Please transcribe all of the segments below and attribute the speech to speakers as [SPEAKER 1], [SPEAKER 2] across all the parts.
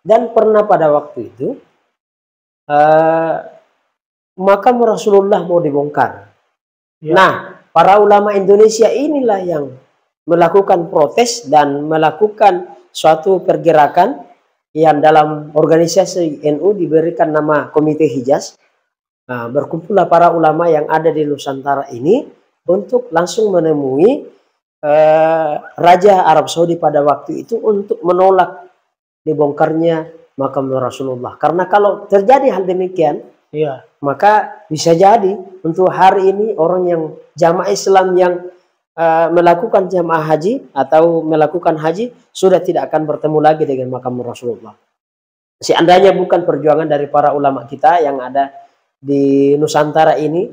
[SPEAKER 1] Dan pernah pada waktu itu makam Rasulullah mau dibongkar.
[SPEAKER 2] Ya.
[SPEAKER 1] Nah, para ulama Indonesia inilah yang melakukan protes dan melakukan suatu pergerakan yang dalam organisasi NU diberikan nama Komite Hijaz. Nah, berkumpullah para ulama yang ada di Nusantara ini untuk langsung menemui Raja Arab Saudi pada waktu itu untuk menolak dibongkarnya makam Rasulullah. Karena kalau terjadi hal demikian,
[SPEAKER 2] Iya.
[SPEAKER 1] maka bisa jadi untuk hari ini orang yang jamaah Islam yang melakukan jamaah haji atau melakukan haji sudah tidak akan bertemu lagi dengan makam Rasulullah. Seandainya bukan perjuangan dari para ulama kita yang ada di Nusantara ini.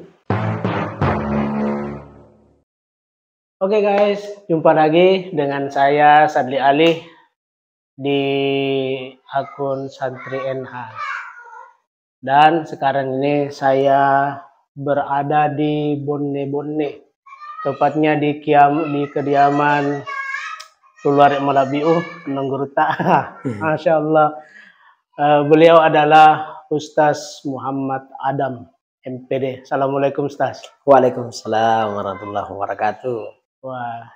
[SPEAKER 2] Oke guys, jumpa lagi dengan saya Sadli Ali di akun Santri NH. Dan sekarang ini saya berada di Bone-Bone, tepatnya di kediaman Keluarga Malabiu Nongguruta. Masya Allah. Beliau adalah Ustaz Muhammad Adam MPD. Assalamualaikum Ustaz.
[SPEAKER 1] Waalaikumsalam warahmatullahi wabarakatuh.
[SPEAKER 2] Wah,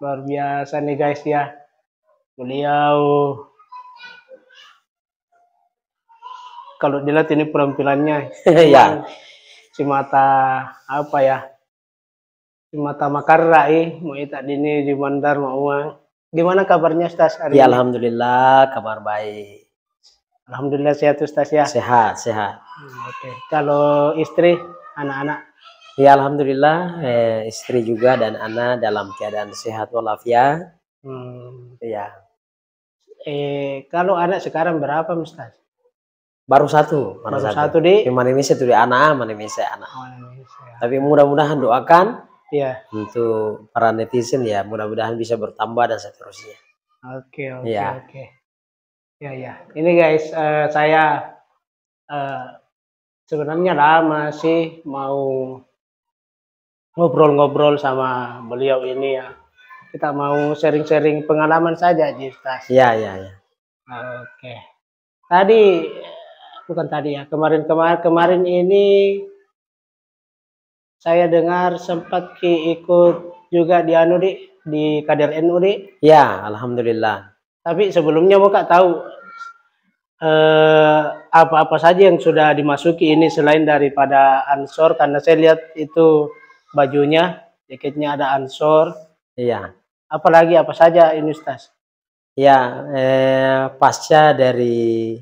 [SPEAKER 2] luar biasa nih guys ya. Beliau, kalau dilihat ini penampilannya,
[SPEAKER 1] Ya,
[SPEAKER 2] si mata apa ya? Si mata makarra mau tak dini di bandar mau. Gimana kabarnya Ustaz hari
[SPEAKER 1] ya
[SPEAKER 2] ini?
[SPEAKER 1] alhamdulillah kabar baik.
[SPEAKER 2] Alhamdulillah sehat Ustaz ya.
[SPEAKER 1] Sehat, sehat.
[SPEAKER 2] Oke. Kalau istri, anak-anak?
[SPEAKER 1] Ya alhamdulillah istri juga dan anak dalam keadaan sehat walafiat. Ya.
[SPEAKER 2] Kalau anak sekarang berapa Ustaz?
[SPEAKER 1] Baru satu.
[SPEAKER 2] Baru satu di
[SPEAKER 1] Indonesia itu di anak, Indonesia anak.
[SPEAKER 2] Oh, Indonesia.
[SPEAKER 1] Tapi mudah-mudahan doakan
[SPEAKER 2] Iya.
[SPEAKER 1] untuk para netizen ya, mudah-mudahan bisa bertambah dan seterusnya.
[SPEAKER 2] Oke.
[SPEAKER 1] Ya.
[SPEAKER 2] Ya. Ini guys, saya sebenarnya lama sih mau ngobrol-ngobrol sama beliau ini ya. Kita mau sharing-sharing pengalaman saja, Ustaz.
[SPEAKER 1] Ya.
[SPEAKER 2] Oke. Tadi, bukan tadi ya, kemarin ini saya dengar sempat ikut juga di di Kader NU di.
[SPEAKER 1] Ya, alhamdulillah.
[SPEAKER 2] Tapi sebelumnya mau Kak tahu apa-apa saja yang sudah dimasuki ini selain daripada Ansor, karena saya lihat itu bajunya, jaketnya ada Ansor.
[SPEAKER 1] Iya.
[SPEAKER 2] Apalagi apa saja ini Ustaz?
[SPEAKER 1] Ya, pasca dari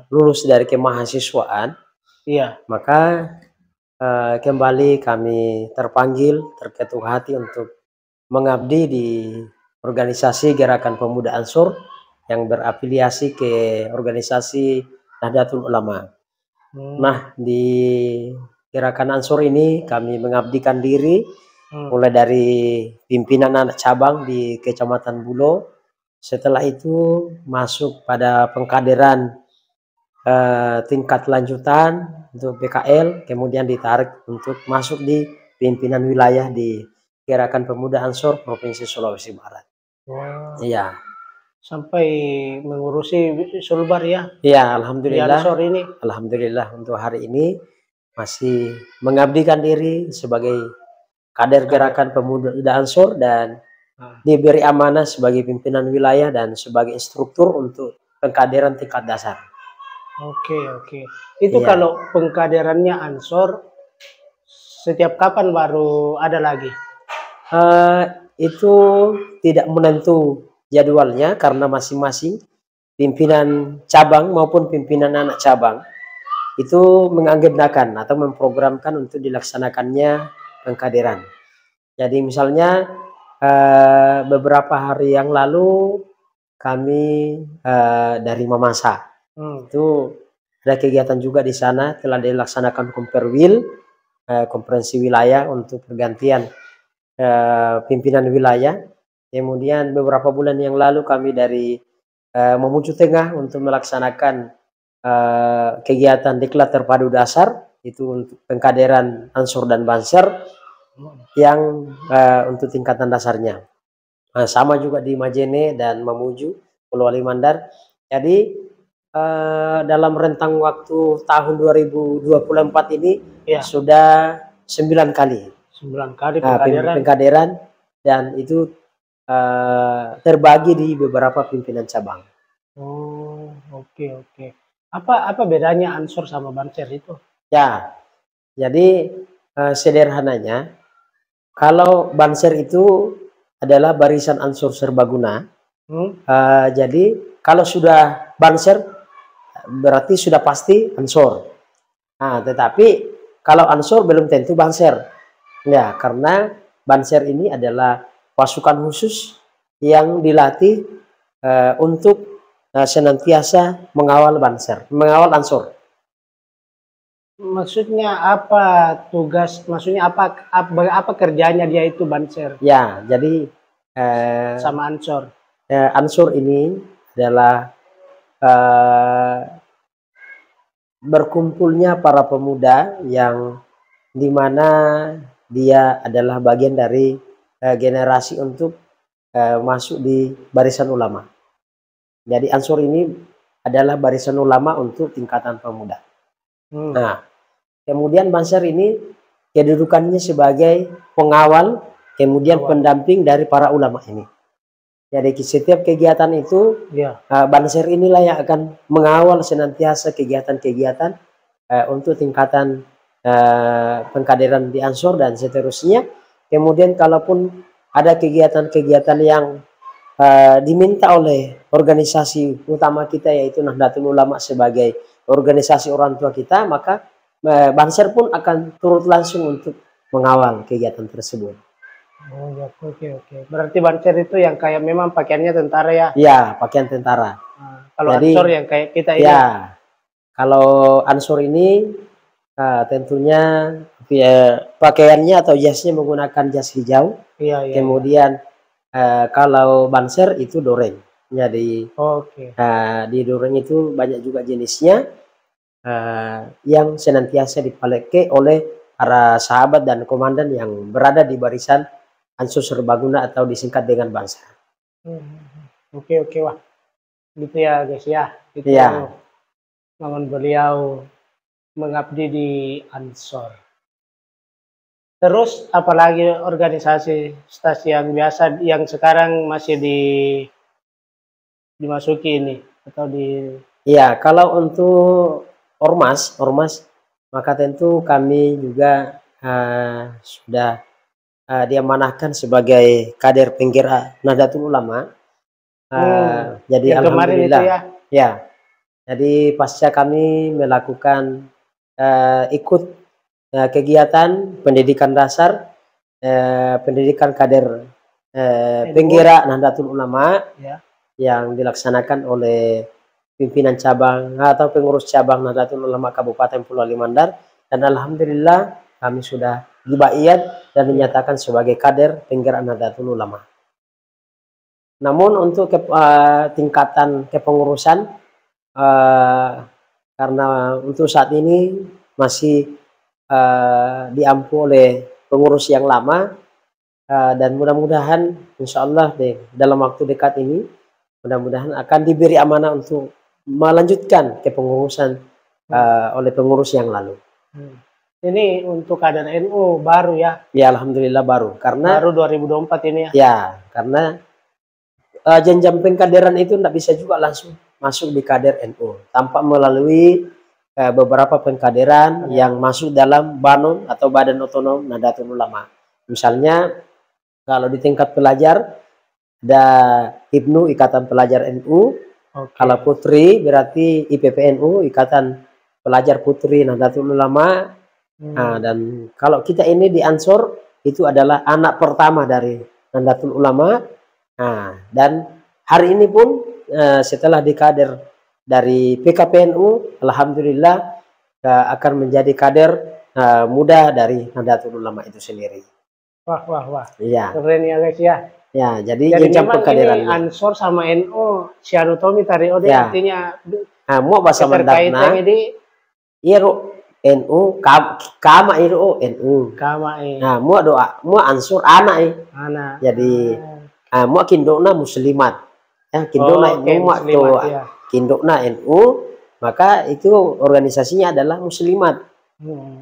[SPEAKER 1] lulus dari kemahasiswaan,
[SPEAKER 2] Iya.
[SPEAKER 1] maka kembali kami terpanggil terketuk hati untuk mengabdi di organisasi Gerakan Pemuda Ansor yang berafiliasi ke organisasi Nahdlatul Ulama. Nah, di Gerakan Ansor ini kami mengabdikan diri mulai dari pimpinan anak cabang di Kecamatan Bulo. Setelah itu masuk pada pengkaderan tingkat lanjutan untuk PKL, kemudian ditarik untuk masuk di pimpinan wilayah di Gerakan Pemuda Ansor Provinsi Sulawesi Barat. Iya.
[SPEAKER 2] Sampai mengurusi Sulbar ya?
[SPEAKER 1] Iya, alhamdulillah.
[SPEAKER 2] Ansor ini.
[SPEAKER 1] Alhamdulillah untuk hari ini masih mengabdikan diri sebagai kader Gerakan Pemuda Ansor dan diberi amanah sebagai pimpinan wilayah dan sebagai instruktur untuk pengkaderan tingkat dasar.
[SPEAKER 2] Oke. Itu kalau pengkaderannya Ansor setiap kapan baru ada lagi?
[SPEAKER 1] Itu tidak menentu jadwalnya karena masing-masing pimpinan cabang maupun pimpinan anak cabang itu mengagendakan atau memprogramkan untuk dilaksanakannya pengkaderan. Jadi misalnya beberapa hari yang lalu kami dari Mamasa itu ada kegiatan juga di sana, telah dilaksanakan Komperwil, konferensi wilayah untuk pergantian pimpinan wilayah. Kemudian beberapa bulan yang lalu kami dari Mamuju Tengah untuk melaksanakan kegiatan diklat terpadu dasar itu untuk pengkaderan Ansor dan Banser yang untuk tingkatan dasarnya. Sama juga di Majene dan Mamuju Pulau Ali Mandar. Jadi dalam rentang waktu tahun 2024 ini
[SPEAKER 2] Ya,
[SPEAKER 1] sudah 9 kali
[SPEAKER 2] 9 kali pengkaderan.
[SPEAKER 1] pengkaderan, dan itu terbagi di beberapa pimpinan cabang.
[SPEAKER 2] Oh, oke oke. Apa bedanya Ansor sama Banser itu?
[SPEAKER 1] Ya, jadi sederhananya, kalau Banser itu adalah barisan Ansor Serbaguna. Jadi kalau sudah Banser berarti sudah pasti Ansor. Nah, tetapi kalau Ansor belum tentu Banser. Ya, karena Banser ini adalah pasukan khusus yang dilatih untuk senantiasa mengawal Banser, mengawal Ansor.
[SPEAKER 2] Maksudnya apa maksudnya apa kerjanya dia itu Banser
[SPEAKER 1] Ya, jadi
[SPEAKER 2] sama Ansor?
[SPEAKER 1] Ansor ini adalah berkumpulnya para pemuda yang dimana dia adalah bagian dari generasi untuk masuk di barisan ulama. Jadi Ansor ini adalah barisan ulama untuk tingkatan pemuda. Nah, kemudian Banser ini kedudukannya sebagai pengawal, kemudian pendamping dari para ulama ini. Jadi setiap kegiatan itu, Banser inilah yang akan mengawal senantiasa kegiatan-kegiatan untuk tingkatan pengkaderan di Ansor dan seterusnya. Kemudian kalaupun ada kegiatan-kegiatan yang diminta oleh organisasi utama kita yaitu Nahdlatul Ulama sebagai organisasi orang tua kita, maka Banser pun akan turut langsung untuk mengawal kegiatan tersebut.
[SPEAKER 2] Oh ya, oke. Berarti Banser itu yang kayak memang pakaiannya tentara ya?
[SPEAKER 1] Ya, pakaian tentara.
[SPEAKER 2] Kalau Ansor yang kayak kita ini?
[SPEAKER 1] Ya, kalau Ansor ini tentunya pakaiannya atau jasnya menggunakan jas hijau. Kemudian kalau Banser itu doreng. Jadi di doreng itu banyak juga jenisnya yang senantiasa dipakai oleh para sahabat dan komandan yang berada di barisan Ansor Serbaguna atau disingkat dengan Banser.
[SPEAKER 2] Oke, wah. Gitu ya guys ya. Itu namun beliau mengabdi di Ansor. Terus apalagi organisasi stasi yang biasa yang sekarang masih dimasuki ini atau di? Ya,
[SPEAKER 1] kalau untuk ormas maka tentu kami juga sudah diamanahkan sebagai kader penggerak Nahdlatul Ulama. Jadi alhamdulillah ya. Jadi pasca kami melakukan ikut kegiatan pendidikan dasar, pendidikan kader penggerak Nahdlatul Ulama yang dilaksanakan oleh pimpinan cabang atau pengurus cabang Nahdlatul Ulama Kabupaten Pulau Ali Mandar, dan alhamdulillah kami sudah dibaiat dan dinyatakan sebagai kader penggerak Nahdlatul Ulama. Namun untuk tingkatan kepengurusan, karena untuk saat ini masih diampu oleh pengurus yang lama, dan mudah-mudahan insya Allah dalam waktu dekat ini mudah-mudahan akan diberi amanah untuk melanjutkan kepengurusan oleh pengurus yang lalu.
[SPEAKER 2] Ini untuk kader NU baru ya?
[SPEAKER 1] Ya, alhamdulillah baru. Karena
[SPEAKER 2] baru 2024 ini ya?
[SPEAKER 1] Ya, karena jenjang pengkaderan itu tidak bisa juga langsung masuk di kader NU tanpa melalui beberapa pengkaderan yang masuk dalam BANON atau Badan Otonom Nahdlatul Ulama. Misalnya kalau di tingkat pelajar ada IPNU, Ikatan Pelajar NU. Kalau putri berarti IPPNU, Ikatan Pelajar Putri Nahdlatul Ulama. Nah, dan kalau kita ini di Ansor itu adalah anak pertama dari Nahdlatul Ulama. Nah, dan hari ini pun setelah dikader dari PKPNU, alhamdulillah akan menjadi kader muda dari Nahdlatul Ulama itu sendiri.
[SPEAKER 2] Wah.
[SPEAKER 1] Iya.
[SPEAKER 2] Keren ya guys ya.
[SPEAKER 1] Ya, jadi memang ini
[SPEAKER 2] Ansor sama NU Sianutomi Tario artinya
[SPEAKER 1] mau bahasa Mandarna. Iya, NU kama itu NU. Nah, mua doa, mua Ansor anak. Jadi mua kindona muslimat. ya Kindokna
[SPEAKER 2] Oke,
[SPEAKER 1] NU
[SPEAKER 2] muslimat ya.
[SPEAKER 1] Kindokna NU, maka itu organisasinya adalah muslimat.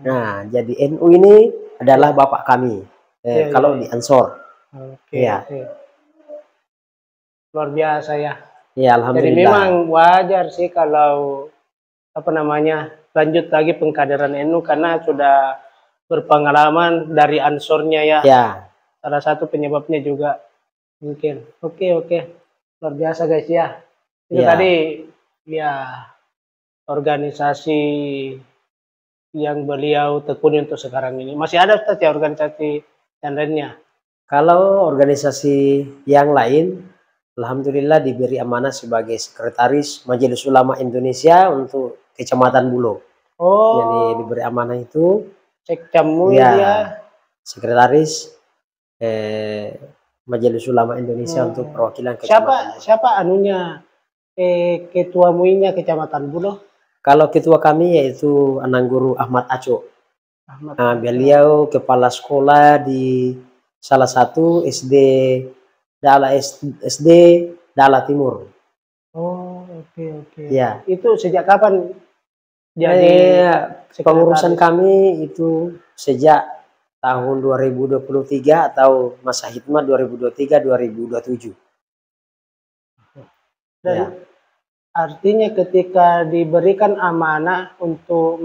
[SPEAKER 1] Nah, jadi NU ini adalah bapak kami.
[SPEAKER 2] Iya, iya,
[SPEAKER 1] Kalau
[SPEAKER 2] iya.
[SPEAKER 1] di Ansor,
[SPEAKER 2] Oke,
[SPEAKER 1] ya,
[SPEAKER 2] oke. Luar biasa ya.
[SPEAKER 1] ya
[SPEAKER 2] Jadi
[SPEAKER 1] alhamdulillah.
[SPEAKER 2] memang wajar sih kalau apa namanya lanjut lagi pengkaderan NU karena sudah berpengalaman dari ansornya ya.
[SPEAKER 1] Ya,
[SPEAKER 2] Salah satu penyebabnya juga mungkin. Oke, oke. Luar biasa guys ya. Itu
[SPEAKER 1] ya.
[SPEAKER 2] tadi ya organisasi yang beliau tekuni untuk sekarang ini. Masih ada Ustaz ya organisasi yang lainnya?
[SPEAKER 1] Kalau organisasi yang lain, alhamdulillah diberi amanah sebagai sekretaris Majelis Ulama Indonesia untuk Kecamatan Bulo. Jadi
[SPEAKER 2] Oh,
[SPEAKER 1] diberi amanah itu,
[SPEAKER 2] Sekcam MUI dia.
[SPEAKER 1] ya, sekretaris eh, Majelis Ulama Indonesia untuk
[SPEAKER 2] Hmm.
[SPEAKER 1] perwakilan Kecamatan
[SPEAKER 2] Siapa
[SPEAKER 1] Bulo.
[SPEAKER 2] siapa anunya ketua MUI-nya Kecamatan Bulo?
[SPEAKER 1] Kalau ketua kami yaitu Anangguru Ahmad Aco.
[SPEAKER 2] Ahmad
[SPEAKER 1] Nah,
[SPEAKER 2] Aco.
[SPEAKER 1] beliau kepala sekolah di salah satu SD Dala Timur.
[SPEAKER 2] Oh, oke, oke.
[SPEAKER 1] Ya,
[SPEAKER 2] Itu sejak kapan jadi
[SPEAKER 1] pengurusan
[SPEAKER 2] sekretaris?
[SPEAKER 1] kami itu sejak tahun 2023 atau masa hikmat 2023-2027.
[SPEAKER 2] Dan
[SPEAKER 1] Ya,
[SPEAKER 2] artinya ketika diberikan amanah untuk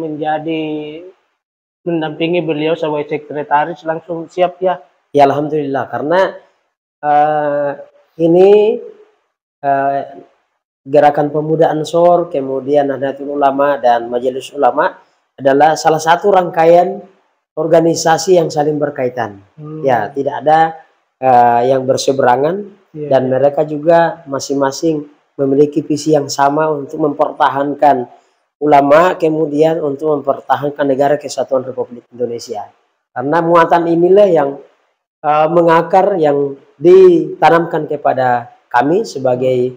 [SPEAKER 2] mendampingi beliau sebagai sekretaris langsung siap ya?
[SPEAKER 1] ya alhamdulillah karena eh, ini eh, Gerakan Pemuda Ansor, kemudian Nahdlatul Ulama dan Majelis Ulama adalah salah satu rangkaian organisasi yang saling berkaitan. Ya, tidak ada yang berseberangan
[SPEAKER 2] Iya,
[SPEAKER 1] dan
[SPEAKER 2] iya.
[SPEAKER 1] mereka juga masing-masing memiliki visi yang sama untuk mempertahankan ulama, kemudian untuk mempertahankan negara kesatuan Republik Indonesia. Karena muatan inilah yang mengakar, yang ditanamkan kepada kami sebagai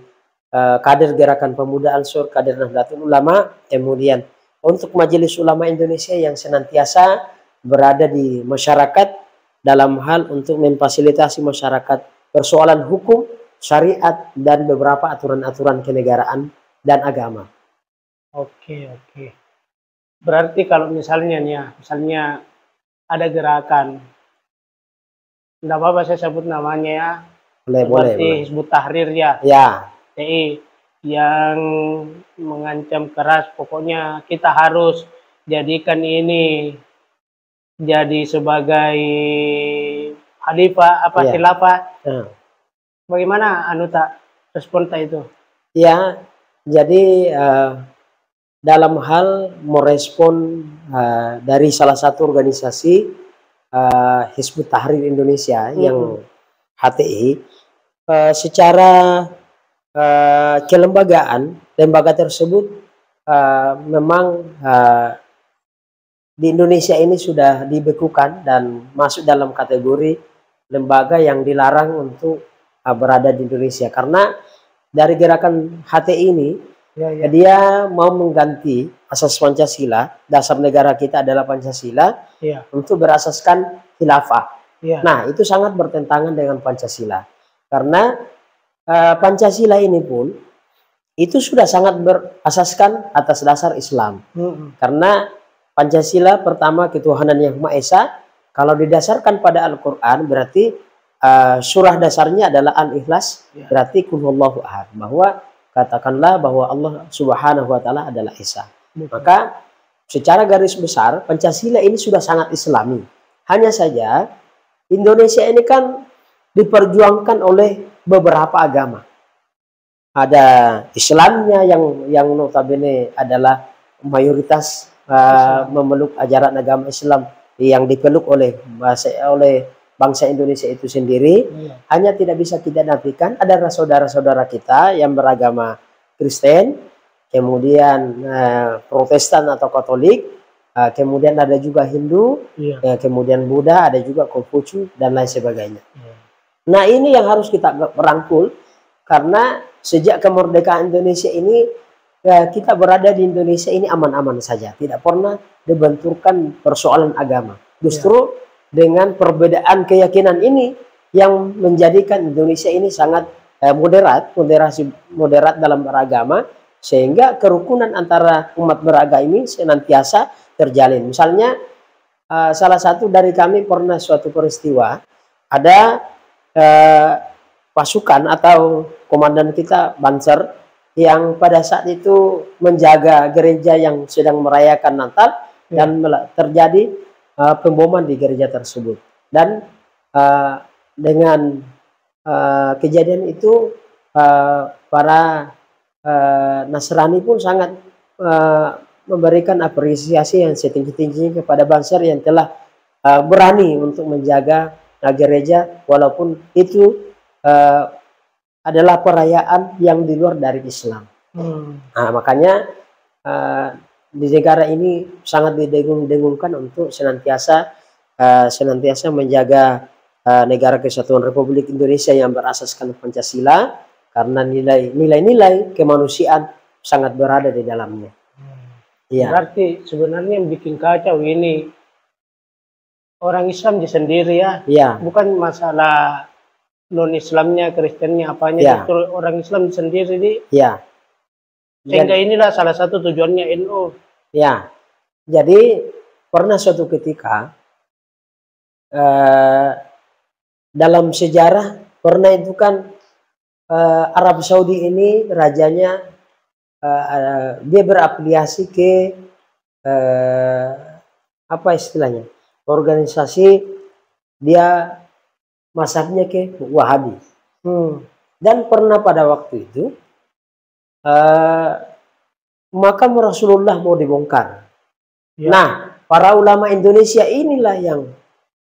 [SPEAKER 1] kader Gerakan Pemuda Ansor, kader Nahdlatul Ulama, kemudian untuk Majelis Ulama Indonesia yang senantiasa berada di masyarakat dalam hal untuk memfasilitasi masyarakat persoalan hukum, syariat, dan beberapa aturan-aturan kenegaraan dan agama.
[SPEAKER 2] Oke, oke. Berarti kalau misalnya nih ya, misalnya ada gerakan, enggak apa-apa saya sebut namanya ya,
[SPEAKER 1] Boleh, boleh,
[SPEAKER 2] seperti
[SPEAKER 1] boleh.
[SPEAKER 2] Hizbut Tahrir ya,
[SPEAKER 1] Ya,
[SPEAKER 2] TI, yang mengancam keras, pokoknya kita harus jadikan ini jadi sebagai khalifah apa
[SPEAKER 1] ya.
[SPEAKER 2] khilafah.
[SPEAKER 1] Nah,
[SPEAKER 2] Bagaimana anu tak respon tak itu?
[SPEAKER 1] ya, jadi dalam hal merespon dari salah satu organisasi Hizbut Tahrir Indonesia yang HTI, secara kelembagaan, lembaga tersebut memang di Indonesia ini sudah dibekukan dan masuk dalam kategori lembaga yang dilarang untuk berada di Indonesia. Karena dari gerakan HTI ini,
[SPEAKER 2] Ya,
[SPEAKER 1] dia mau mengganti asas Pancasila, dasar negara kita adalah Pancasila,
[SPEAKER 2] ya,
[SPEAKER 1] untuk berasaskan khilafah.
[SPEAKER 2] ya.
[SPEAKER 1] Nah, itu sangat bertentangan dengan Pancasila. Karena Pancasila ini pun itu sudah sangat berasaskan atas dasar Islam. Karena Pancasila pertama ketuhanan yang Maha Esa, kalau didasarkan pada Al-Quran berarti surah dasarnya adalah Al-Ikhlas, berarti kulhuwallahu ahad, bahwa katakanlah bahwa Allah Subhanahu wa taala adalah Esa. Maka secara garis besar Pancasila ini sudah sangat Islami. Hanya saja Indonesia ini kan diperjuangkan oleh beberapa agama. Ada Islamnya yang notabene adalah mayoritas memeluk ajaran agama Islam yang dipeluk oleh bangsa Indonesia itu sendiri. Hanya tidak bisa kita nafikan ada saudara-saudara kita yang beragama Kristen, kemudian Protestan atau Katolik, kemudian ada juga Hindu, kemudian Buddha, ada juga Konghucu dan lain sebagainya. Nah, ini yang harus kita rangkul karena sejak kemerdekaan Indonesia ini kita berada di Indonesia ini aman-aman saja, tidak pernah dibenturkan persoalan agama. Justru dengan perbedaan keyakinan ini yang menjadikan Indonesia ini sangat moderat dalam beragama, sehingga kerukunan antara umat beragama ini senantiasa terjalin. Misalnya salah satu dari kami pernah suatu peristiwa, ada pasukan atau komandan kita Banser yang pada saat itu menjaga gereja yang sedang merayakan Natal, dan terjadi pemboman di gereja tersebut. Dan dengan kejadian itu para Nasrani pun sangat memberikan apresiasi yang setinggi-tingginya kepada Banser yang telah berani untuk menjaga gereja, walaupun itu adalah perayaan yang di luar dari Islam. Nah, makanya di negara ini sangat didengung-dengungkan untuk senantiasa menjaga negara Kesatuan Republik Indonesia yang berasaskan Pancasila, karena nilai-nilai kemanusiaan sangat berada di dalamnya. Iya.
[SPEAKER 2] Berarti sebenarnya yang bikin kacau ini orang Islam di sendiri ya.
[SPEAKER 1] Iya.
[SPEAKER 2] Bukan masalah non-Islamnya, Kristennya, apanya,
[SPEAKER 1] Ya.
[SPEAKER 2] itu orang Islam sendiri nih.
[SPEAKER 1] Iya.
[SPEAKER 2] Sehingga inilah salah satu tujuannya NU.
[SPEAKER 1] Ya, jadi pernah suatu ketika dalam sejarah pernah itu kan Arab Saudi ini rajanya dia berafiliasi ke apa istilahnya, organisasi, dia mazhabnya ke Wahabi. Dan pernah pada waktu itu makam Rasulullah mau dibongkar.
[SPEAKER 2] Ya.
[SPEAKER 1] Nah, para ulama Indonesia inilah yang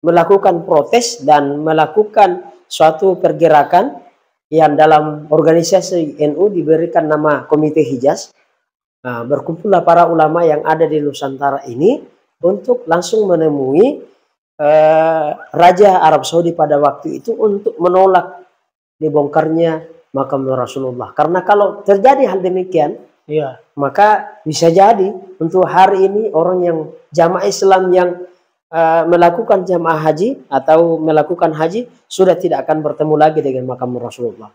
[SPEAKER 1] melakukan protes dan melakukan suatu pergerakan yang dalam organisasi NU diberikan nama Komite Hijaz. Nah, berkumpullah para ulama yang ada di Nusantara ini untuk langsung menemui Raja Arab Saudi pada waktu itu untuk menolak dibongkarnya makam Rasulullah. Karena kalau terjadi hal demikian,
[SPEAKER 2] Iya.
[SPEAKER 1] maka bisa jadi untuk hari ini orang yang jamaah Islam yang melakukan jamaah haji atau melakukan haji sudah tidak akan bertemu lagi dengan makam Rasulullah.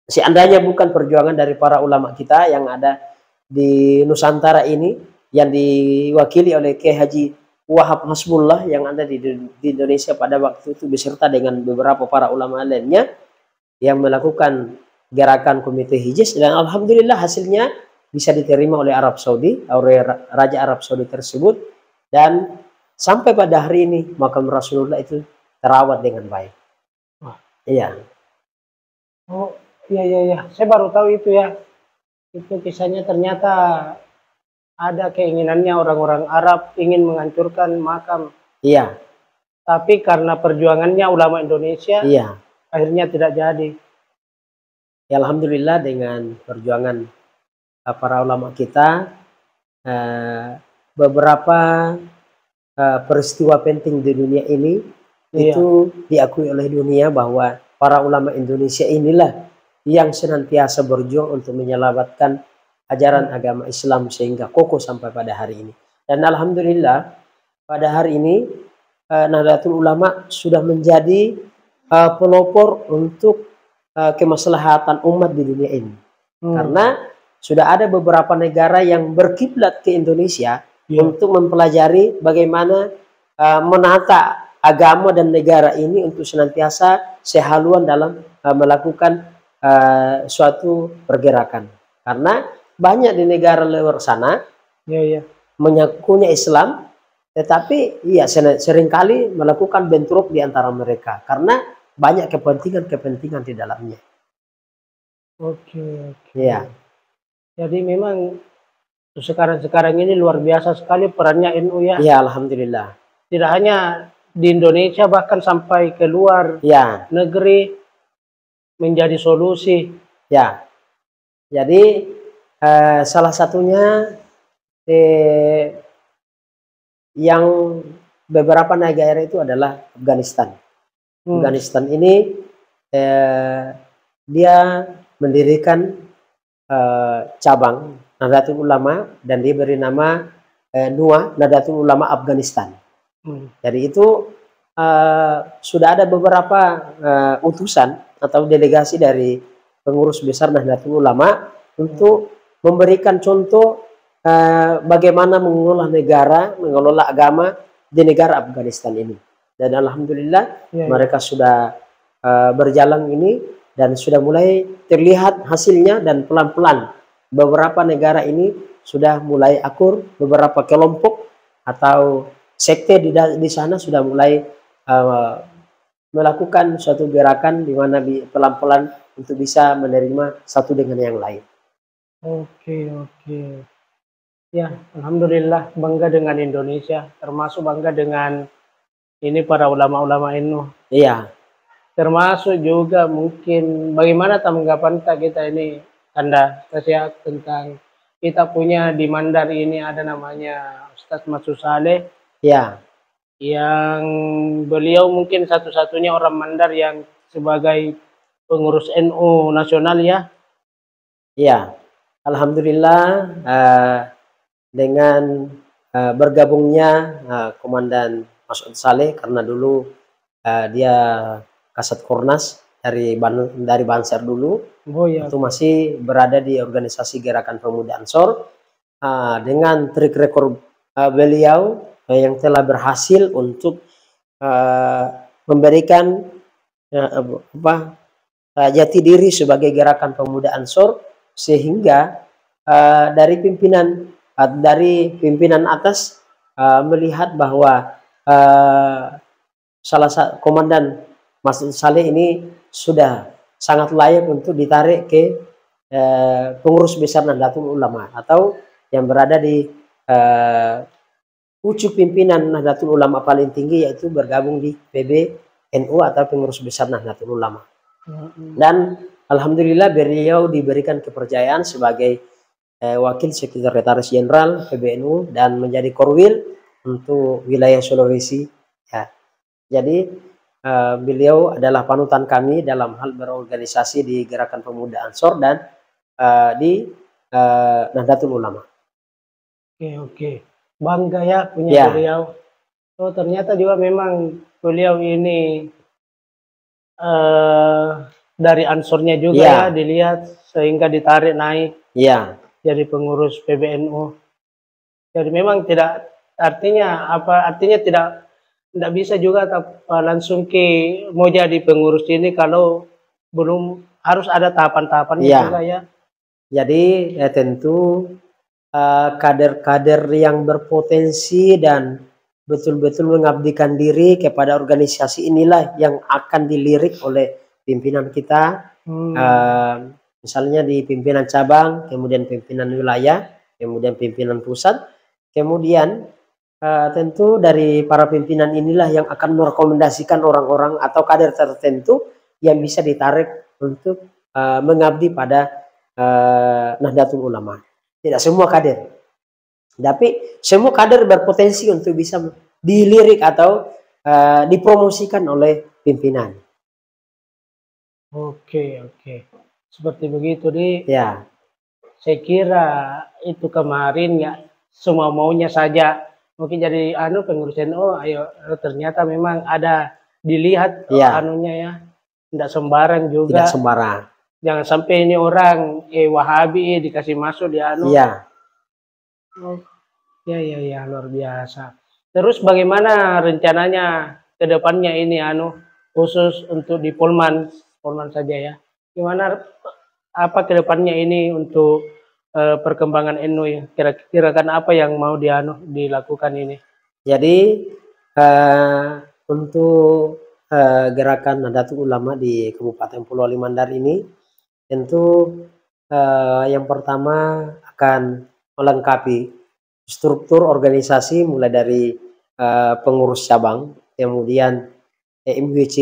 [SPEAKER 1] Seandainya bukan perjuangan dari para ulama kita yang ada di Nusantara ini, yang diwakili oleh Kiai Haji Wahab Hasbullah yang ada di Indonesia pada waktu itu beserta dengan beberapa para ulama lainnya yang melakukan gerakan Komite Hijaz, dan alhamdulillah hasilnya bisa diterima oleh Arab Saudi, oleh Raja Arab Saudi tersebut, dan sampai pada hari ini makam Rasulullah itu terawat dengan baik. Iya.
[SPEAKER 2] Oh, iya. Saya baru tahu itu ya. Itu kisahnya ternyata ada keinginannya orang-orang Arab ingin menghancurkan makam.
[SPEAKER 1] Iya.
[SPEAKER 2] Tapi karena perjuangannya ulama Indonesia,
[SPEAKER 1] Iya.
[SPEAKER 2] akhirnya tidak jadi.
[SPEAKER 1] Ya, alhamdulillah dengan perjuangan para ulama kita, beberapa peristiwa penting di dunia ini itu diakui oleh dunia bahwa para ulama Indonesia inilah yang senantiasa berjuang untuk menyelamatkan ajaran agama Islam sehingga kokoh sampai pada hari ini. Dan alhamdulillah pada hari ini Nahdlatul Ulama sudah menjadi pelopor untuk kemaslahatan umat di dunia ini. Karena sudah ada beberapa negara yang berkiblat ke Indonesia untuk mempelajari bagaimana menata agama dan negara ini untuk senantiasa sehaluan dalam melakukan suatu pergerakan. Karena banyak di negara luar sana mengakunya Islam, tetapi seringkali melakukan bentrok di antara mereka karena banyak kepentingan di dalamnya.
[SPEAKER 2] Oke.
[SPEAKER 1] Iya.
[SPEAKER 2] Jadi memang sekarang ini luar biasa sekali perannya NU ya.
[SPEAKER 1] Iya, alhamdulillah.
[SPEAKER 2] Tidak hanya di Indonesia, bahkan sampai ke luar negeri menjadi solusi. Ya.
[SPEAKER 1] Jadi salah satunya yang beberapa negara itu adalah Afghanistan. Afghanistan ini dia mendirikan cabang Nahdlatul Ulama dan dia beri nama NUA, Nahdlatul Ulama Afghanistan. Jadi itu sudah ada beberapa utusan atau delegasi dari pengurus besar Nahdlatul Ulama untuk memberikan contoh bagaimana mengelola negara, mengelola agama di negara Afghanistan ini. Dan alhamdulillah mereka sudah berjalan ini dan sudah mulai terlihat hasilnya, dan pelan-pelan beberapa negara ini sudah mulai akur, beberapa kelompok atau sekte di sana sudah mulai melakukan suatu gerakan di mana pelan-pelan untuk bisa menerima satu dengan yang lain.
[SPEAKER 2] Oke, oke. Ya, alhamdulillah bangga dengan Indonesia, termasuk bangga dengan ini para ulama-ulama NU.
[SPEAKER 1] Iya.
[SPEAKER 2] Termasuk juga mungkin bagaimana tanggapan kita ini, Anda, saya tentang kita punya di Mandar ini ada namanya Ustadz Masud Saleh.
[SPEAKER 1] Iya.
[SPEAKER 2] Yang beliau mungkin satu-satunya orang Mandar yang sebagai pengurus NU nasional ya.
[SPEAKER 1] Iya. Alhamdulillah dengan bergabungnya Komandan Masud Saleh, karena dulu dia Kasat Kornas dari Banser dulu.
[SPEAKER 2] Oh, ya.
[SPEAKER 1] Itu masih berada di organisasi Gerakan Pemuda Ansor, dengan trik rekor beliau yang telah berhasil untuk memberikan jati diri sebagai Gerakan Pemuda Ansor, sehingga dari pimpinan atas melihat bahwa salah satu Komandan Masud Saleh ini sudah sangat layak untuk ditarik ke pengurus besar Nahdlatul Ulama, atau yang berada di pucuk pimpinan Nahdlatul Ulama paling tinggi, yaitu bergabung di PBNU atau pengurus besar Nahdlatul Ulama. Dan alhamdulillah beliau diberikan kepercayaan sebagai wakil sekretaris jenderal PBNU dan menjadi korwil untuk wilayah Sulawesi. Ya. Jadi beliau adalah panutan kami dalam hal berorganisasi di Gerakan Pemuda Ansor dan di Nahdlatul Ulama.
[SPEAKER 2] Oke. Bangga ya punya beliau. Oh, ternyata juga memang beliau ini dari Ansornya juga ya dilihat sehingga ditarik naik jadi pengurus PBNU. Jadi memang tidak artinya tidak bisa juga langsung mau jadi pengurus ini kalau belum harus ada tahapan-tahapannya juga ya.
[SPEAKER 1] Jadi tentu kader-kader yang berpotensi dan betul-betul mengabdikan diri kepada organisasi inilah yang akan dilirik oleh pimpinan kita. Misalnya di pimpinan cabang, kemudian pimpinan wilayah, kemudian pimpinan pusat, kemudian tentu dari para pimpinan inilah yang akan merekomendasikan orang-orang atau kader tertentu yang bisa ditarik untuk mengabdi pada Nahdlatul Ulama. Tidak semua kader, tapi semua kader berpotensi untuk bisa dilirik atau dipromosikan oleh pimpinan.
[SPEAKER 2] Oke. Seperti begitu ya. Saya kira itu kemarin ya semua maunya saja. Mungkin jadi pengurus NU, ayo ternyata memang ada dilihat anunya ya. Tidak sembarang juga.
[SPEAKER 1] Tidak sembarang.
[SPEAKER 2] Jangan sampai ini orang Wahabi dikasih masuk di anu. Ya luar biasa. Terus bagaimana rencananya ke depannya ini khusus untuk di Polman saja ya. Gimana apa ke depannya ini untuk perkembangan NU ya? Kira-kira kan apa yang mau dilakukan ini? Jadi
[SPEAKER 1] untuk gerakan Nahdlatul Ulama di Kabupaten Pulau Limandar ini tentu yang pertama akan melengkapi struktur organisasi mulai dari pengurus cabang, kemudian MWC,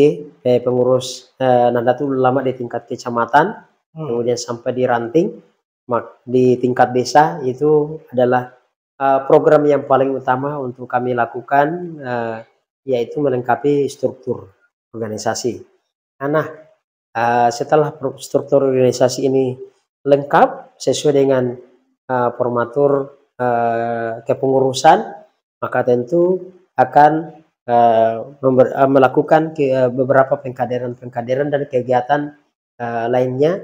[SPEAKER 1] pengurus Nahdlatul Ulama di tingkat kecamatan, kemudian sampai di ranting di tingkat desa. Itu adalah program yang paling utama untuk kami lakukan, yaitu melengkapi struktur organisasi. Nah, setelah struktur organisasi ini lengkap sesuai dengan formatur kepengurusan, maka tentu akan melakukan beberapa pengkaderan dan kegiatan lainnya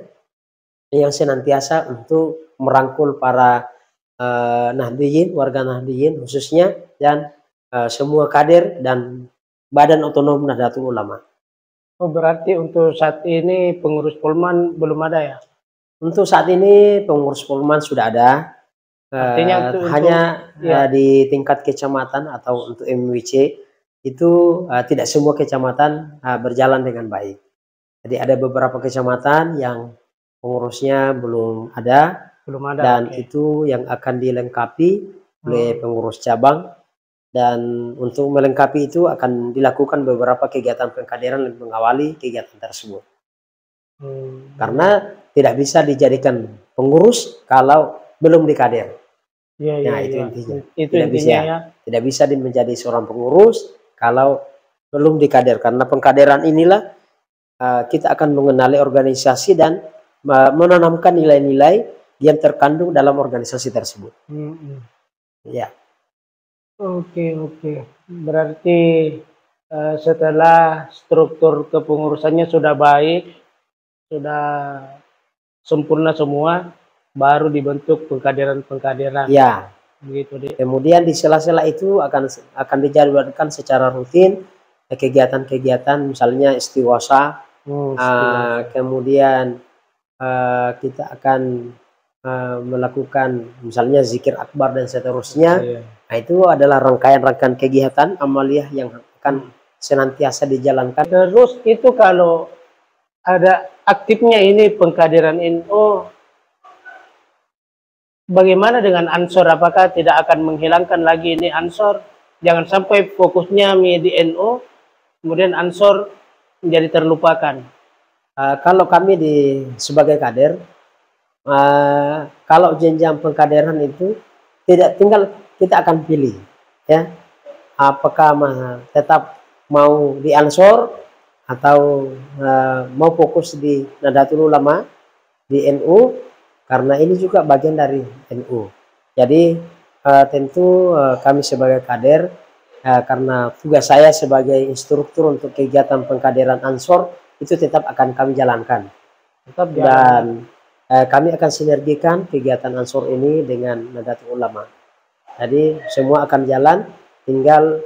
[SPEAKER 1] yang senantiasa untuk merangkul para Nahdliyin, warga Nahdliyin khususnya, dan semua kader dan Badan Otonom Nahdlatul Ulama.
[SPEAKER 2] Oh, berarti untuk saat ini pengurus Polman belum ada ya?
[SPEAKER 1] Untuk saat ini pengurus Polman sudah ada,
[SPEAKER 2] Artinya
[SPEAKER 1] hanya di tingkat kecamatan atau untuk MWC itu tidak semua kecamatan berjalan dengan baik. Jadi ada beberapa kecamatan yang pengurusnya belum ada, dan itu yang akan dilengkapi oleh pengurus cabang, dan untuk melengkapi itu akan dilakukan beberapa kegiatan pengkaderan yang mengawali kegiatan tersebut. Karena tidak bisa dijadikan pengurus kalau belum dikader. Itu intinya.
[SPEAKER 2] Itu intinya ya.
[SPEAKER 1] Tidak bisa menjadi seorang pengurus kalau belum dikader, karena pengkaderan inilah kita akan mengenali organisasi dan menanamkan nilai-nilai yang terkandung dalam organisasi tersebut. Ya.
[SPEAKER 2] Oke. Berarti setelah struktur kepengurusannya sudah baik, sudah sempurna semua, baru dibentuk pengkaderan.
[SPEAKER 1] Ya.
[SPEAKER 2] Begitu deh.
[SPEAKER 1] Kemudian di sela-sela itu akan dijadwalkan secara rutin kegiatan-kegiatan, misalnya istighosah. Kemudian kita akan melakukan misalnya zikir akbar dan seterusnya. Nah, itu adalah rangkaian-rangkaian kegiatan amaliyah yang akan senantiasa dijalankan.
[SPEAKER 2] Terus itu kalau ada aktifnya ini pengkaderan NU, bagaimana dengan Ansor? Apakah tidak akan menghilangkan lagi ini Ansor? Jangan sampai fokusnya di NU, kemudian Ansor menjadi terlupakan.
[SPEAKER 1] Kalau kami sebagai kader, kalau jenjang pengkaderan itu tidak tinggal kita akan pilih, ya, apakah tetap mau di Ansor atau mau fokus di Nahdlatul Ulama, di NU, karena ini juga bagian dari NU. Jadi tentu kami sebagai kader, karena tugas saya sebagai instruktur untuk kegiatan pengkaderan Ansor itu tetap akan kami jalankan. Dan kami akan sinergikan kegiatan Ansor ini dengan Nahdlatul Ulama. Jadi semua akan jalan, tinggal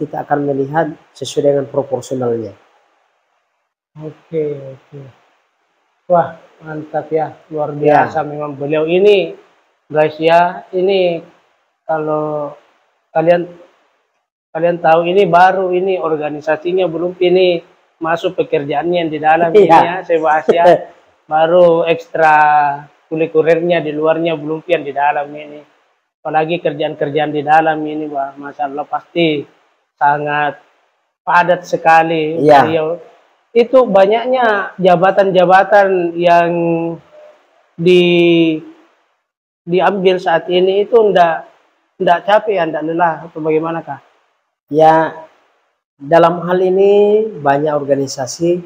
[SPEAKER 1] kita akan melihat sesuai dengan proporsionalnya.
[SPEAKER 2] Oke. Wah, mantap ya, luar biasa memang beliau ini, guys ya. Ini kalau kalian tahu, ini baru, ini organisasinya belum, ini masuk pekerjaannya yang di dalam ini ya, saya bahas ya. Baru ekstra kulikulernya di luarnya belum yang di dalam ini. Apalagi kerjaan-kerjaan di dalam ini, wah, Masya Allah, pasti sangat padat sekali. Beliau itu banyaknya jabatan-jabatan yang diambil saat ini itu ndak capek, ndak lelah, atau bagaimana kah?
[SPEAKER 1] Ya, dalam hal ini banyak organisasi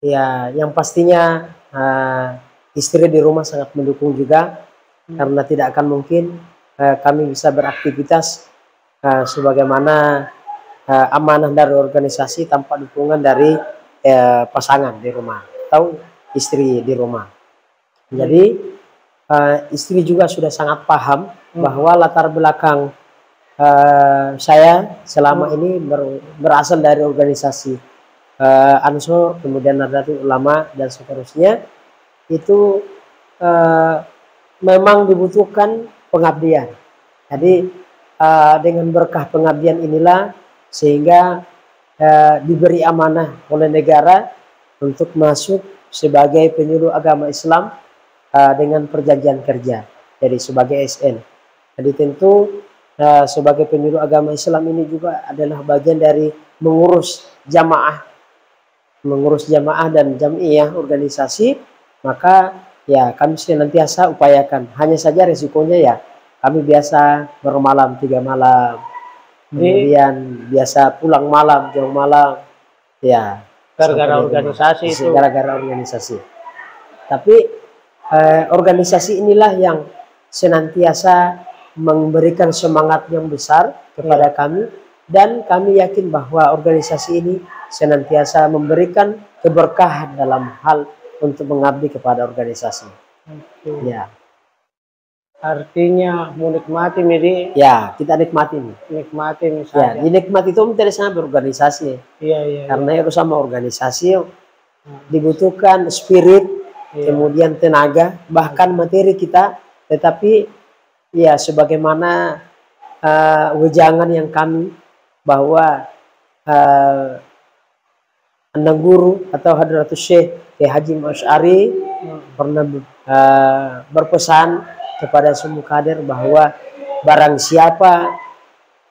[SPEAKER 1] ya yang pastinya istri di rumah sangat mendukung juga, karena tidak akan mungkin kami bisa beraktivitas sebagaimana amanah dari organisasi tanpa dukungan dari pasangan di rumah atau istri di rumah. Jadi istri juga sudah sangat paham bahwa latar belakang saya selama ini berasal dari organisasi Ansor, kemudian Nahdlatul Ulama dan seterusnya. Itu memang dibutuhkan pengabdian. Jadi dengan berkah pengabdian inilah sehingga diberi amanah oleh negara untuk masuk sebagai penyuluh agama Islam dengan perjanjian kerja, jadi sebagai SN. Jadi tentu sebagai penyuluh agama Islam ini juga adalah bagian dari mengurus jamaah dan jamiah organisasi. Maka ya kami senantiasa upayakan, hanya saja resikonya ya kami biasa bermalam 3 malam, kemudian biasa pulang malam, jauh malam, ya
[SPEAKER 2] gara-gara organisasi itu.
[SPEAKER 1] Gara-gara organisasi. Tapi organisasi inilah yang senantiasa memberikan semangat yang besar kepada kami, dan kami yakin bahwa organisasi ini senantiasa memberikan keberkahan dalam hal untuk mengabdi kepada organisasi. Ya.
[SPEAKER 2] Artinya menikmati medi.
[SPEAKER 1] Ya, kita nikmati nih.
[SPEAKER 2] Nikmati misalnya.
[SPEAKER 1] Ya, dinikmati itu tidak sama berorganisasi.
[SPEAKER 2] Iya.
[SPEAKER 1] Karena itu sama organisasi dibutuhkan spirit, kemudian tenaga, bahkan materi kita, tetapi ya sebagaimana wejangan yang kami bahwa Anda Guru atau Hadratus Syekh Haji Asy'ari pernah berpesan kepada semua kader bahwa barang siapa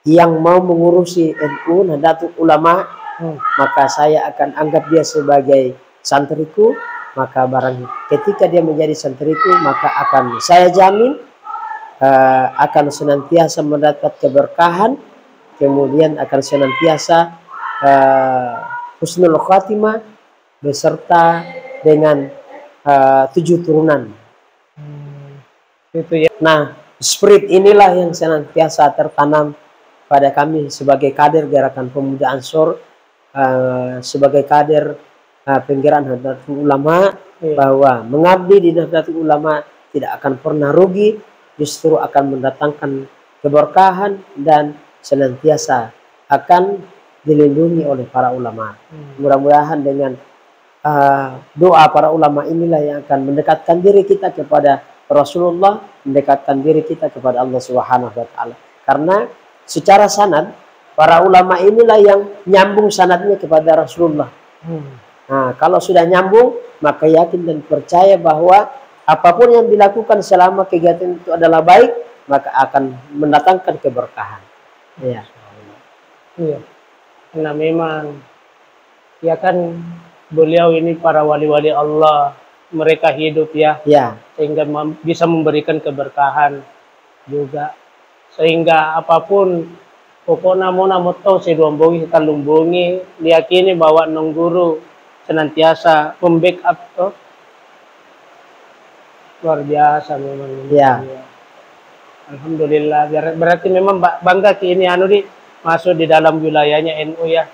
[SPEAKER 1] yang mau mengurusi NU Nahdlatul Ulama, maka saya akan anggap dia sebagai santriku. Maka barang ketika dia menjadi santriku, maka akan saya jamin akan senantiasa mendapat keberkahan, kemudian akan senantiasa husnul khatimah beserta dengan 7 turunan. Itu ya. Nah, spirit inilah yang senantiasa tertanam pada kami sebagai kader Gerakan Pemuda Ansor, sebagai kader penggerak Nahdlatul Ulama, bahwa mengabdi di Nahdlatul Ulama tidak akan pernah rugi, justru akan mendatangkan keberkahan dan senantiasa akan dilindungi oleh para ulama. Mudah-mudahan dengan doa para ulama inilah yang akan mendekatkan diri kita kepada Rasulullah, mendekatkan diri kita kepada Allah Subhanahu wa Ta'ala. Karena secara sanad para ulama inilah yang nyambung sanadnya kepada Rasulullah. Nah, kalau sudah nyambung, maka yakin dan percaya bahwa apapun yang dilakukan selama kegiatan itu adalah baik, maka akan mendatangkan keberkahan. Iya.
[SPEAKER 2] Karena memang ya kan beliau ini para wali-wali Allah, mereka hidup ya, sehingga bisa memberikan keberkahan juga, sehingga apapun pokoknya mau tahu seduambongi kalumbongi, diyakini bahwa Nong Guru senantiasa membackup tuh luar biasa memang. Alhamdulillah, berarti memang bangga ini masuk di dalam wilayahnya NU ya.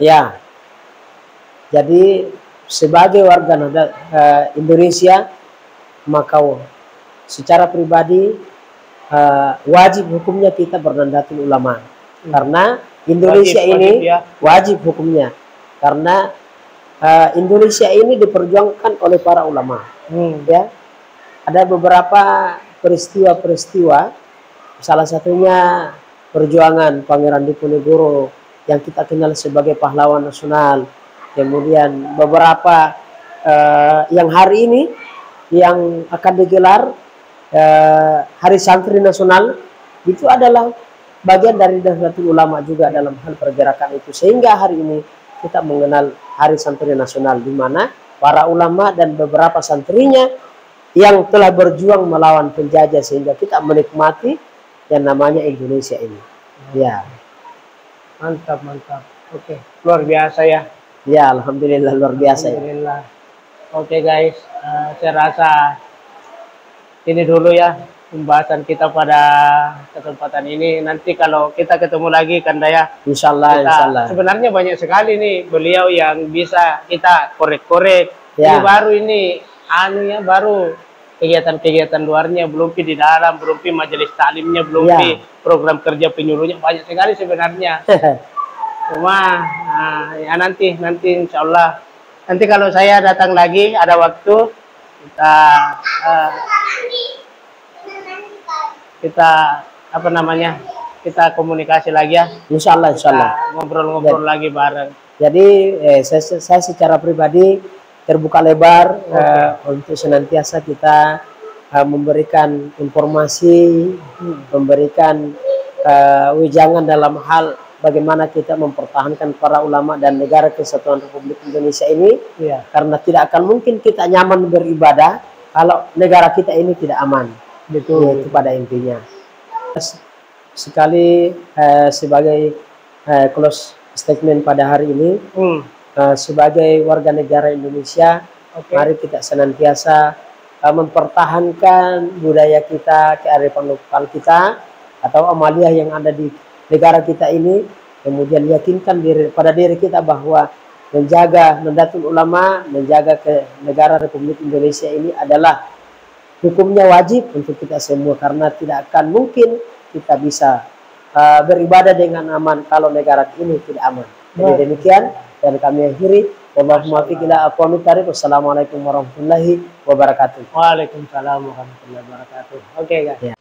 [SPEAKER 1] Jadi sebagai warga Indonesia, maka secara pribadi wajib hukumnya kita bernahdlatul ulama. Karena Indonesia ini wajib hukumnya. Karena Indonesia ini diperjuangkan oleh para ulama. Ya. Ada beberapa peristiwa-peristiwa, salah satunya perjuangan Pangeran Diponegoro yang kita kenal sebagai pahlawan nasional. Kemudian beberapa yang hari ini yang akan digelar Hari Santri Nasional, itu adalah bagian dari Nahdlatul Ulama juga dalam hal pergerakan itu. Sehingga hari ini kita mengenal Hari Santri Nasional, di mana para ulama dan beberapa santrinya yang telah berjuang melawan penjajah sehingga kita menikmati yang namanya Indonesia ini. Ya.
[SPEAKER 2] Mantap. Oke, luar biasa ya.
[SPEAKER 1] Ya, alhamdulillah luar biasa.
[SPEAKER 2] Alhamdulillah. Oke guys, saya rasa ini dulu ya pembahasan kita pada kesempatan ini. Nanti kalau kita ketemu lagi kan Daya,
[SPEAKER 1] insyaallah.
[SPEAKER 2] Sebenarnya banyak sekali nih beliau yang bisa kita korek-korek. Ini baru ini baru kegiatan-kegiatan luarnya, belum di dalam, belum majelis taklimnya, belum program kerja penyuluhnya, banyak sekali sebenarnya. Cuma ya nanti insyaallah, nanti kalau saya datang lagi ada waktu, kita kita komunikasi lagi ya.
[SPEAKER 1] Insyaallah.
[SPEAKER 2] Ngobrol-ngobrol lagi bareng.
[SPEAKER 1] Jadi saya secara pribadi terbuka lebar untuk senantiasa kita memberikan informasi, memberikan wejangan dalam hal bagaimana kita mempertahankan para ulama dan negara kesatuan Republik Indonesia ini. Karena tidak akan mungkin kita nyaman beribadah kalau negara kita ini tidak aman. Betul. Itu pada intinya. Sekali sebagai close statement pada hari ini, sebagai warga negara Indonesia, mari kita senantiasa mempertahankan budaya kita, kearifan lokal kita, atau amalia yang ada di negara kita ini, kemudian yakinkan pada diri kita bahwa menjaga Nahdlatul Ulama, menjaga ke negara Republik Indonesia ini adalah hukumnya wajib untuk kita semua, karena tidak akan mungkin kita bisa beribadah dengan aman kalau negara ini tidak aman. Jadi demikian, dan kami akhiri. Wassalamualaikum warahmatullahi wabarakatuh.
[SPEAKER 2] Waalaikumsalam warahmatullahi wabarakatuh. Oke, guys.